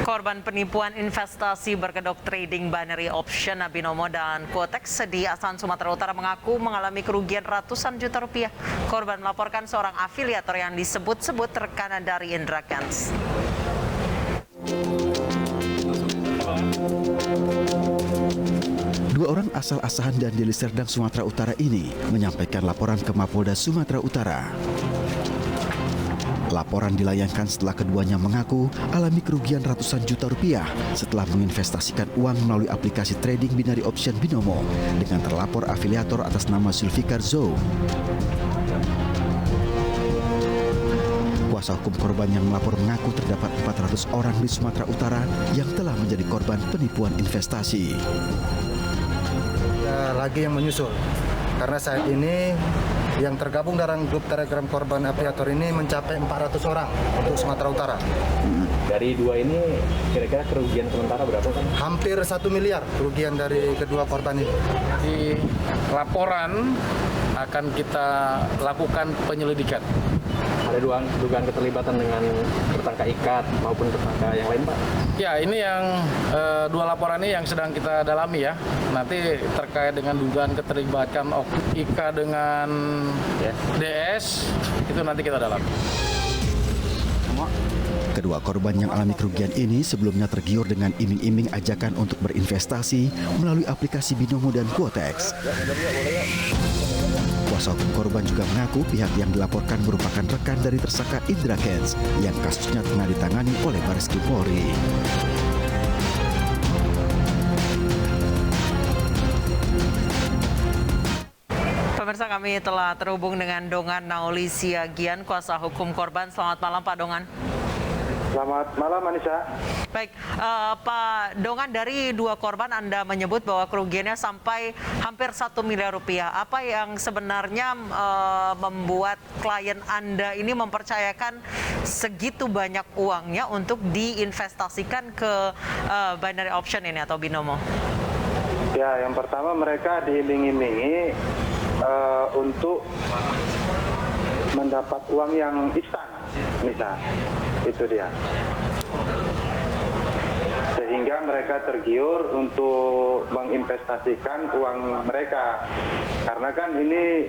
Korban penipuan investasi berkedok trading binary option Binomo dan Quotex di Asahan, Sumatera Utara mengaku mengalami kerugian ratusan juta rupiah. Korban melaporkan seorang afiliator yang disebut-sebut rekanan dari Indra Kents. Dua orang asal Asahan dan Deli Serdang, Sumatera Utara ini menyampaikan laporan ke Mapolda Sumatera Utara. Laporan dilayangkan setelah keduanya mengaku alami kerugian ratusan juta rupiah setelah menginvestasikan uang melalui aplikasi trading binary option Binomo dengan terlapor afiliator atas nama Zulfikar Zou. Kuasa hukum korban yang melapor mengaku terdapat 400 orang di Sumatera Utara yang telah menjadi korban penipuan investasi. Lagi yang menyusul, karena saat ini yang tergabung dalam grup Telegram korban afiliator ini mencapai 400 orang untuk Sumatera Utara. Dari dua ini kira-kira kerugian sementara berapa kan? Hampir 1 miliar kerugian dari kedua korban ini. Di laporan akan kita lakukan penyelidikan. Ada dugaan keterlibatan dengan tersangka ikat maupun tersangka yang lain, Pak? Ya, ini yang dua laporan ini yang sedang kita dalami ya. Nanti terkait dengan dugaan keterlibatan IKA dengan DS, itu nanti kita dalami. Kedua korban yang alami kerugian ini sebelumnya tergiur dengan iming-iming ajakan untuk berinvestasi melalui aplikasi Binomo dan Quotex. Kuasa hukum korban juga mengaku pihak yang dilaporkan merupakan rekan dari tersangka Indra Kents yang kasusnya tengah ditangani oleh Bareskrim Polri. Pemirsa, kami telah terhubung dengan Dongan Nauli Siagian, kuasa hukum korban. Selamat malam, Pak Dongan. Selamat malam, Anissa. Baik, Pak Dongan, dari dua korban Anda menyebut bahwa kerugiannya sampai hampir 1 miliar rupiah. Apa yang sebenarnya membuat klien Anda ini mempercayakan segitu banyak uangnya untuk diinvestasikan ke binary option ini atau Binomo? Ya, yang pertama mereka diiming-imingi untuk mendapat uang yang instan, misal. Itu dia. Sehingga mereka tergiur untuk menginvestasikan uang mereka. Karena kan ini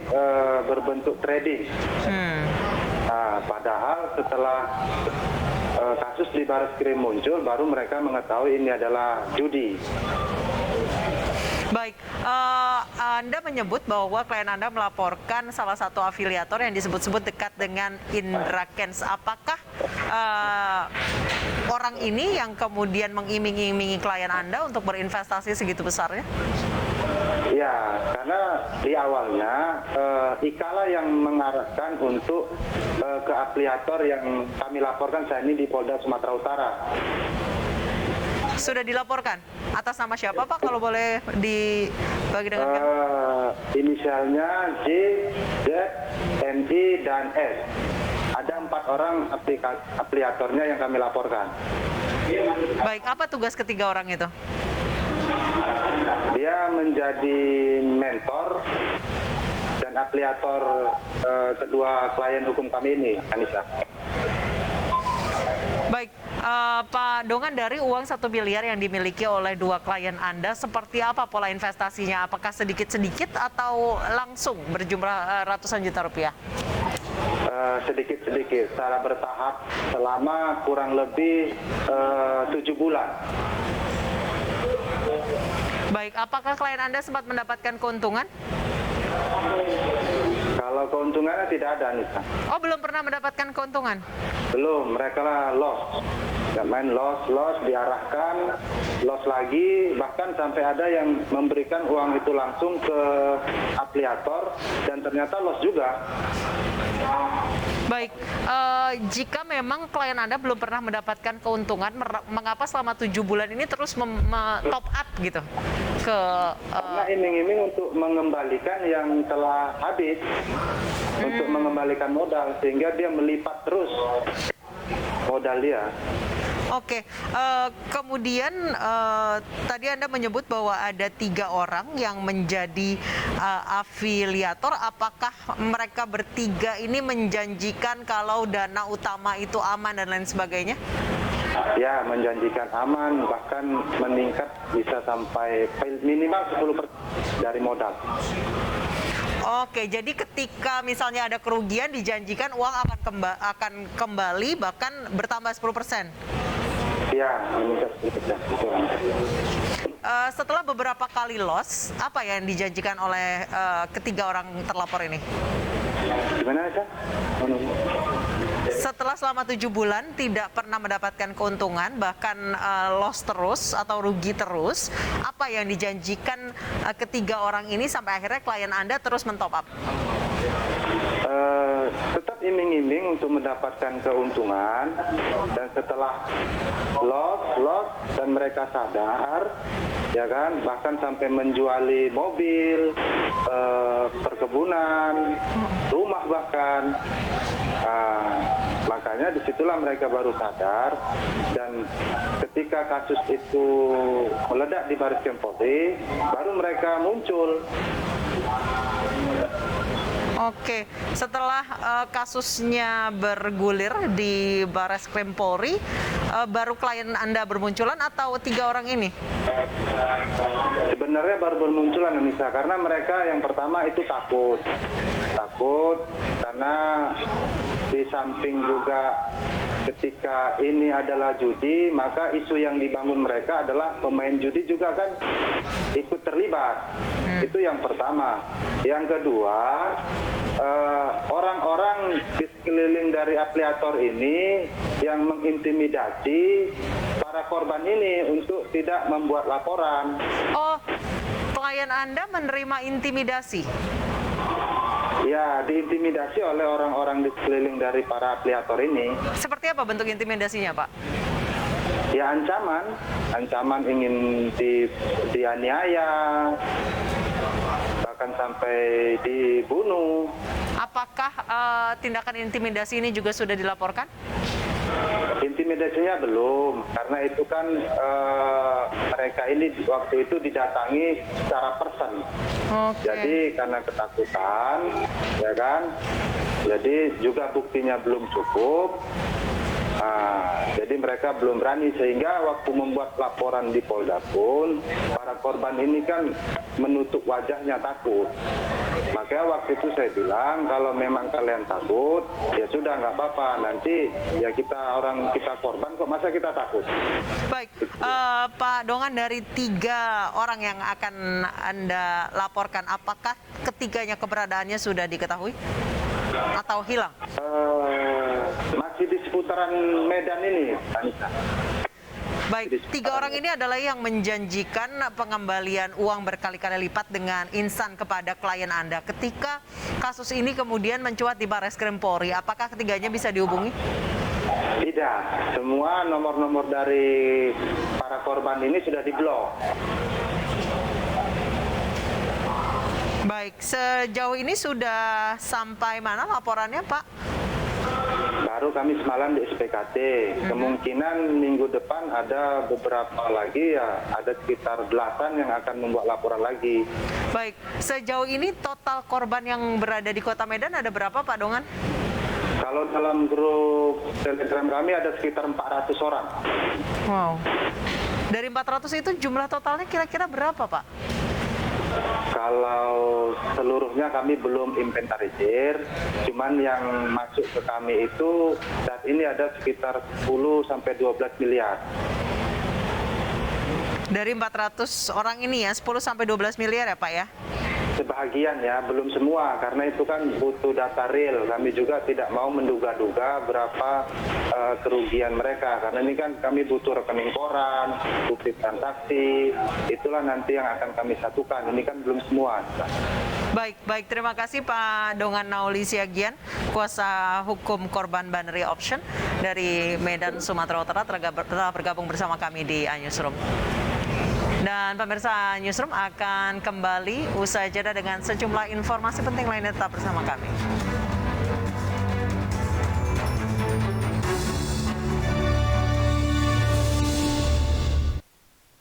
berbentuk trading. Nah, padahal setelah kasus di Bareskrim muncul, baru mereka mengetahui ini adalah judi. Baik, Anda menyebut bahwa klien Anda melaporkan salah satu afiliator yang disebut-sebut dekat dengan Indra Kents. Apakah orang ini yang kemudian mengiming-imingi klien Anda untuk berinvestasi segitu besarnya? Ya, karena di awalnya Ikala yang mengarahkan untuk ke afiliator yang kami laporkan saat ini di Polda Sumatera Utara. Sudah dilaporkan? Atas nama siapa, Pak, kalau boleh dibagi dengan kami? Inisialnya J, Z, NI, dan S. Ada 4 orang afiliatornya yang kami laporkan. Baik, apa tugas ketiga orang itu? Dia menjadi mentor dan afiliator kedua klien hukum kami ini, Anissa. Baik, Pak Dongan, dari uang 1 miliar yang dimiliki oleh dua klien Anda, seperti apa pola investasinya? Apakah sedikit-sedikit atau langsung berjumlah ratusan juta rupiah? Sedikit-sedikit, secara bertahap selama kurang lebih 7 bulan. Baik, apakah klien Anda sempat mendapatkan keuntungan? Kalau keuntungannya tidak ada, Anissa. Oh, belum pernah mendapatkan keuntungan? Belum, mereka lah loss. Main loss, diarahkan, loss lagi, bahkan sampai ada yang memberikan uang itu langsung ke afiliator dan ternyata loss juga. Baik, jika memang klien Anda belum pernah mendapatkan keuntungan, mengapa selama 7 bulan ini terus top up gitu? Karena iming-iming untuk mengembalikan yang telah habis, untuk mengembalikan modal, sehingga dia melipat terus modal dia. Oke, kemudian tadi Anda menyebut bahwa ada 3 orang yang menjadi afiliator. Apakah mereka bertiga ini menjanjikan kalau dana utama itu aman dan lain sebagainya? ya menjanjikan aman, bahkan meningkat bisa sampai minimal 10% dari modal. Oke, jadi ketika misalnya ada kerugian dijanjikan uang akan kembali bahkan bertambah 10%. Ya, meningkat 10%. Setelah beberapa kali loss, apa yang dijanjikan oleh ketiga orang terlapor ini? Gimana Kak? Setelah selama 7 bulan tidak pernah mendapatkan keuntungan, bahkan loss terus atau rugi terus, apa yang dijanjikan ketiga orang ini sampai akhirnya klien Anda terus mentop up? Tetap iming-iming untuk mendapatkan keuntungan, dan setelah loss dan mereka sadar, ya kan, bahkan sampai menjuali mobil, perkebunan, rumah bahkan. Makanya disitulah mereka baru sadar, dan ketika kasus itu meledak di Bareskrim Polri, baru mereka muncul. Oke, setelah kasusnya bergulir di Bareskrim Polri, baru klien Anda bermunculan atau tiga orang ini? Sebenarnya baru bermunculan, Anissa, karena mereka yang pertama itu takut karena di samping juga ketika ini adalah judi, maka isu yang dibangun mereka adalah pemain judi juga kan ikut terlibat. Itu yang pertama. Yang kedua, orang-orang di sekeliling dari afiliator ini yang mengintimidasi para korban ini untuk tidak membuat laporan. Oh, klien Anda menerima intimidasi? Ya, diintimidasi oleh orang-orang di sekeliling dari para afiliator ini. Seperti apa bentuk intimidasinya, Pak? Ya, ancaman ingin dianiaya, bahkan sampai dibunuh. Apakah tindakan intimidasi ini juga sudah dilaporkan? Intimidasinya belum, karena itu kan mereka ini waktu itu didatangi secara person. Oke. Jadi karena ketakutan, ya kan, jadi juga buktinya belum cukup. Jadi mereka belum berani, sehingga waktu membuat laporan di Polda pun para korban ini kan menutup wajahnya takut. Makanya waktu itu saya bilang, kalau memang kalian takut, ya sudah nggak apa-apa. Nanti ya kita korban kok, masa kita takut? Baik, Pak Dongan, dari 3 orang yang akan Anda laporkan, apakah ketiganya keberadaannya sudah diketahui atau hilang? Masih di seputaran Medan ini, Anissa. Baik, 3 orang ini adalah yang menjanjikan pengembalian uang berkali-kali lipat dengan instan kepada klien Anda. Ketika kasus ini kemudian mencuat di Bareskrim Polri, apakah ketiganya bisa dihubungi? Tidak, semua nomor-nomor dari para korban ini sudah diblok. Baik, sejauh ini sudah sampai mana laporannya, Pak? Baru kami semalam di SPKT. Kemungkinan minggu depan ada beberapa lagi, ya ada sekitar 8 yang akan membuat laporan lagi. Baik, sejauh ini total korban yang berada di Kota Medan ada berapa, Pak Dongan? Kalau dalam grup Telegram kami ada sekitar 400 orang. Wow. Dari 400 itu jumlah totalnya kira-kira berapa, Pak? Kalau seluruhnya kami belum inventarisir, cuman yang masuk ke kami itu saat ini ada sekitar 10 sampai 12 miliar. Dari 400 orang ini ya, 10 sampai 12 miliar ya, Pak ya? Sebahagian ya, belum semua, karena itu kan butuh data real. Kami juga tidak mau menduga-duga berapa kerugian mereka, karena ini kan kami butuh rekening koran, bukti transaksi, itulah nanti yang akan kami satukan. Ini kan belum semua. Baik, terima kasih Pak Dongan Nauli Siagian, kuasa hukum korban binary option dari Medan, Sumatera Utara, telah bergabung bersama kami di iNewsroom. Dan pemirsa, Newsroom akan kembali usai jeda dengan sejumlah informasi penting lainnya. Tetap bersama kami.